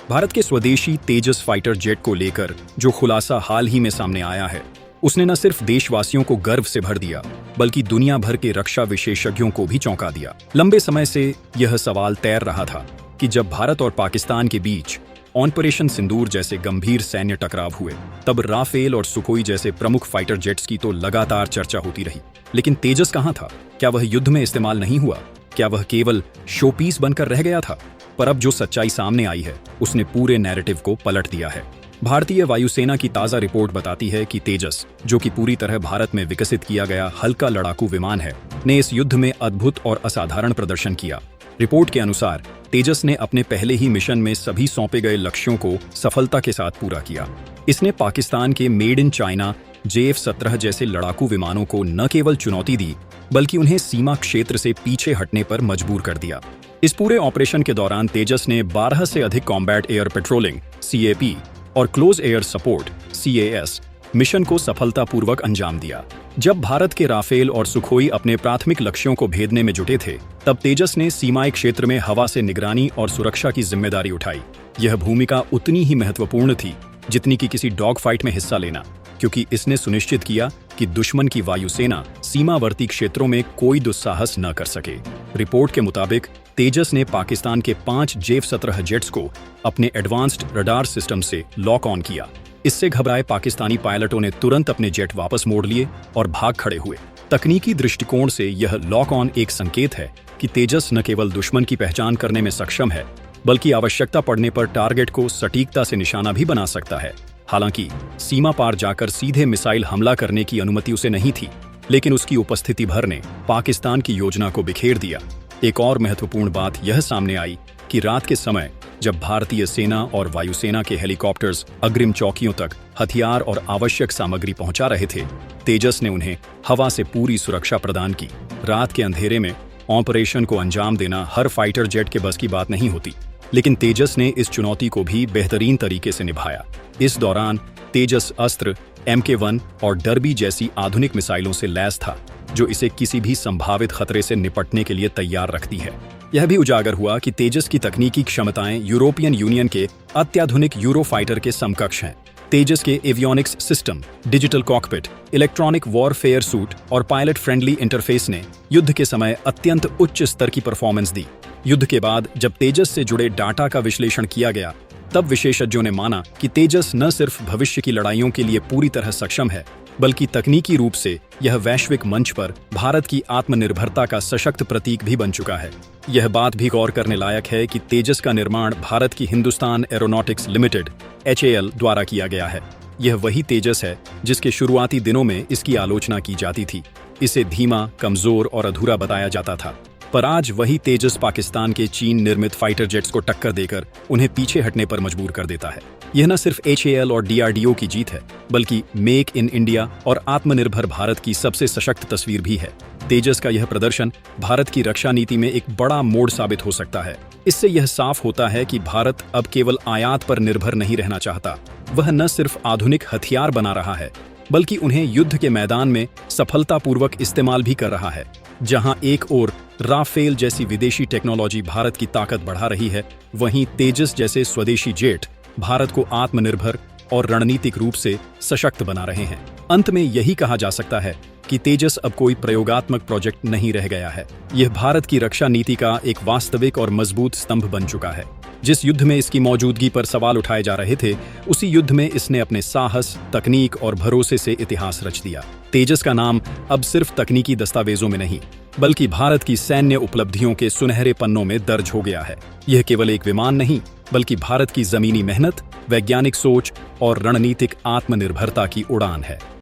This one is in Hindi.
भारत के स्वदेशी तेजस फाइटर जेट को लेकर जो खुलासा हाल ही में सामने आया है, उसने न सिर्फ देशवासियों को गर्व से भर दिया, बल्कि दुनिया भर के रक्षा विशेषज्ञों को भी चौंका दिया। लंबे समय से यह सवाल तैर रहा था कि जब भारत और पाकिस्तान के बीच ऑपरेशन सिंदूर जैसे गंभीर सैन्य टकराव हुए, तब राफेल और सुखोई जैसे प्रमुख फाइटर जेट्स की तो लगातार चर्चा होती रही। लेकिन तेजस कहां था? क्या वह युद्ध में इस्तेमाल नहीं हुआ? क्या वह केवल शोपीस बनकर रह गया था? पर अब जो सच्चाई सामने आई है, उसने पूरे नैरेटिव को पलट दिया है। भारतीय वायुसेना की ताजा रिपोर्ट बताती है कि तेजस, जो कि पूरी तरह भारत में विकसित किया गया हल्का लड़ाकू विमान है, ने इस युद्ध में अद्भुत और असाधारण प्रदर्शन किया। रिपोर्ट के अनुसार तेजस ने अपने पहले ही मिशन में सभी सौंपे गए लक्ष्यों को सफलता के साथ पूरा किया। इसने पाकिस्तान के मेड इन चाइना JF-17 जैसे लड़ाकू विमानों को न केवल चुनौती दी, बल्कि उन्हें सीमा क्षेत्र से पीछे हटने पर मजबूर कर दिया। इस पूरे ऑपरेशन के दौरान तेजस ने 12 से अधिक कॉम्बैट एयर पेट्रोलिंग CAP और close air support CAS mission को सफलतापूर्वक अंजाम दिया। जब भारत के राफेल और सुखोई अपने प्राथमिक लक्ष्यों को भेदने में जुटे थे, तब तेजस ने सीमाई क्षेत्र में हवा से निगरानी और सुरक्षा की जिम्मेदारी उठाई। यह भूमिका उतनी ही महत्वपूर्ण थी जितनी कि किसी डॉग फाइट में हिस्सा लेना, क्योंकि इसने सुनिश्चित किया कि दुश्मन की वायुसेना सीमावर्ती क्षेत्रों में कोई दुस्साहस न कर सके। रिपोर्ट के मुताबिक तेजस ने पाकिस्तान के 5 JF-17 जेट्स को अपने एडवांस्ड रडार सिस्टम से लॉक ऑन किया। इससे घबराए पाकिस्तानी पायलटों ने तुरंत अपने जेट वापस मोड़ लिए और भाग खड़े हुए। तकनीकी दृष्टिकोण से यह लॉक ऑन एक संकेत है कि तेजस न केवल दुश्मन की पहचान करने में सक्षम है, बल्कि आवश्यकता पड़ने पर टारगेट को सटीकता से निशाना भी बना सकता है। हालांकि सीमा पार जाकर सीधे मिसाइल हमला करने की अनुमति उसे नहीं थी, लेकिन उसकी उपस्थिति भर ने पाकिस्तान की योजना को बिखेर दिया। एक और महत्वपूर्ण बात यह सामने आई कि रात के समय जब भारतीय सेना और वायुसेना के हेलीकॉप्टर्स अग्रिम चौकियों तक हथियार और आवश्यक सामग्री पहुंचा रहे थे, तेजस ने उन्हें हवा से पूरी सुरक्षा प्रदान की। रात के अंधेरे में ऑपरेशन को अंजाम देना हर फाइटर जेट के बस की बात नहीं होती, लेकिन तेजस ने इस चुनौती को भी बेहतरीन तरीके से निभाया। इस दौरान तेजस अस्त्र MK-1 और डर्बी जैसी आधुनिक मिसाइलों से लैस था, जो इसे किसी भी संभावित खतरे से निपटने के लिए तैयार रखती है। यह भी उजागर हुआ कि तेजस की तकनीकी क्षमताएं यूरोपियन यूनियन के अत्याधुनिक यूरोफाइटर के समकक्ष हैं। तेजस के avionics system, digital cockpit, electronic warfare suit और पायलट फ्रेंडली इंटरफेस ने युद्ध के समय अत्यंत उच्च स्तर की परफॉर्मेंस दी। युद्ध के बाद जब तेजस से जुड़े डाटा का विश्लेषण किया गया, तब विशेषज्ञों ने माना कि तेजस न सिर्फ भविष्य की लड़ाइयों के लिए पूरी तरह सक्षम है, बल्कि तकनीकी रूप से यह वैश्विक मंच पर भारत की आत्मनिर्भरता का सशक्त प्रतीक भी बन चुका है। यह बात भी गौर करने लायक है कि तेजस का निर्माण भारत की हिंदुस्तान एरोनॉटिक्स लिमिटेड HAL द्वारा किया गया है। यह वही तेजस है जिसके शुरुआती दिनों में इसकी आलोचना की जाती थी। इसे धीमा, कमजोर और अधूरा बताया जाता था, पर आज वही तेजस पाकिस्तान के चीन निर्मित फाइटर जेट्स को टक्कर देकर उन्हें पीछे हटने पर मजबूर कर देता है। यह न सिर्फ HAL और DRDO की जीत है, बल्कि मेक इन इंडिया और आत्मनिर्भर भारत की सबसे सशक्त तस्वीर भी है। तेजस का यह प्रदर्शन भारत की रक्षा नीति में एक बड़ा मोड़ साबित हो सकता है। इससे यह साफ होता है कि भारत अब केवल आयात पर निर्भर नहीं रहना चाहता। वह न सिर्फ आधुनिक हथियार बना रहा है, बल्कि उन्हें युद्ध के मैदान में सफलतापूर्वक इस्तेमाल भी कर रहा है। जहां एक ओर राफेल जैसी विदेशी टेक्नोलॉजी भारत की ताकत बढ़ा रही है, वहीं तेजस जैसे स्वदेशी जेट भारत को आत्मनिर्भर और रणनीतिक रूप से सशक्त बना रहे हैं। अंत में यही कहा जा सकता है कि तेजस अब कोई प्रयोगात्मक प्रोजेक्ट नहीं रह गया है। यह भारत की रक्षा नीति का एक वास्तविक और मजबूत स्तंभ बन चुका है। जिस युद्ध में इसकी मौजूदगी पर सवाल उठाए जा रहे थे, उसी युद्ध में इसने अपने साहस, तकनीक और भरोसे से इतिहास रच दिया। तेजस का नाम अब सिर्फ तकनीकी दस्तावेजों में नहीं, बल्कि भारत की सैन्य उपलब्धियों के सुनहरे पन्नों में दर्ज हो गया है। यह केवल एक विमान नहीं, बल्कि भारत की जमीनी मेहनत, वैज्ञानिक सोच और रणनीतिक आत्मनिर्भरता की उड़ान है।